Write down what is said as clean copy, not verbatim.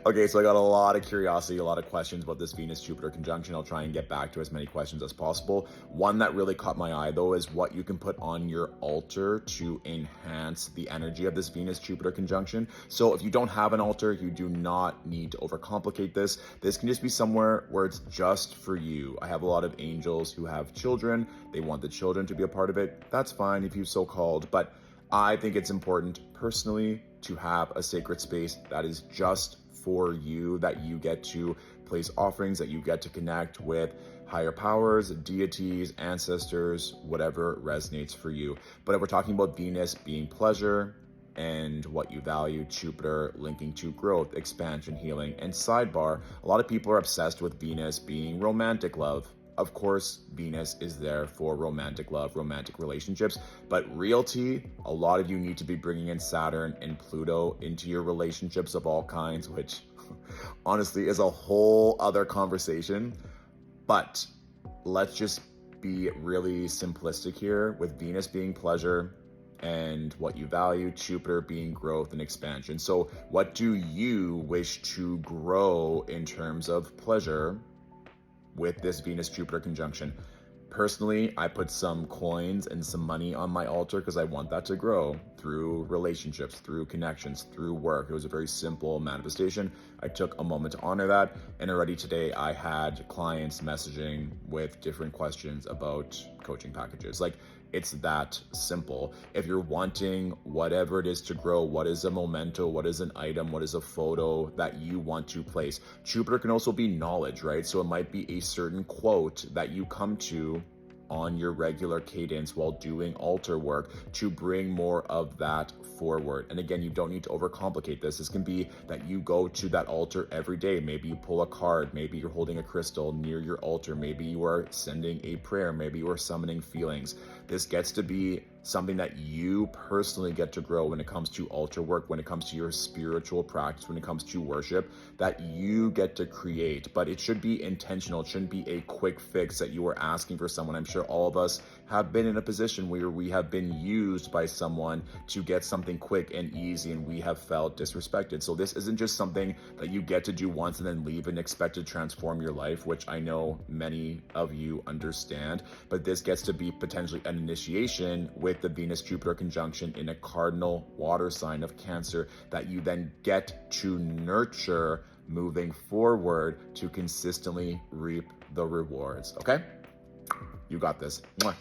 Okay, so I got a lot of curiosity, a lot of questions about this Venus-Jupiter conjunction. I'll try and get back to as many questions as possible. One that really caught my eye, though, is what you can put on your altar to enhance the energy of this Venus-Jupiter conjunction. So if you don't have an altar, you do not need to overcomplicate this. This can just be somewhere where it's just for you. I have a lot of angels who have children. They want the children to be a part of it. That's fine if you so called, but I think it's important personally to have a sacred space that is just for you, that you get to place offerings, that you get to connect with higher powers, deities, ancestors, whatever resonates for you. But if we're talking about Venus being pleasure and what you value, Jupiter linking to growth, expansion, healing, and sidebar, a lot of people are obsessed with Venus being romantic love. Of course, Venus is there for romantic love, romantic relationships, but realty, a lot of you need to be bringing in Saturn and Pluto into your relationships of all kinds, which honestly is a whole other conversation. But let's just be really simplistic here with Venus being pleasure and what you value, Jupiter being growth and expansion. So what do you wish to grow in terms of pleasure with this Venus-Jupiter conjunction? Personally, I put some coins and some money on my altar because I want that to grow through relationships, through connections, through work. It was a very simple manifestation. I took a moment to honor that. And already today, I had clients messaging with different questions about coaching packages. Like, it's that simple. If you're wanting whatever it is to grow, what is a memento, what is an item, what is a photo that you want to place? Jupiter can also be knowledge, right? So it might be a certain quote that you come to on your regular cadence while doing altar work to bring more of that forward. And again, you don't need to overcomplicate this. This can be that you go to that altar every day. Maybe you pull a card, maybe you're holding a crystal near your altar, maybe you are sending a prayer, maybe you are summoning feelings. This gets to be something that you personally get to grow when it comes to altar work, when it comes to your spiritual practice, when it comes to worship, that you get to create. But it should be intentional. It shouldn't be a quick fix that you are asking for someone. I'm sure all of us have been in a position where we have been used by someone to get something quick and easy, and we have felt disrespected. So this isn't just something that you get to do once and then leave and expect to transform your life, which I know many of you understand, but this gets to be potentially an initiation with the Venus-Jupiter conjunction in a cardinal water sign of Cancer that you then get to nurture moving forward to consistently reap the rewards. Okay? You got this. Mwah.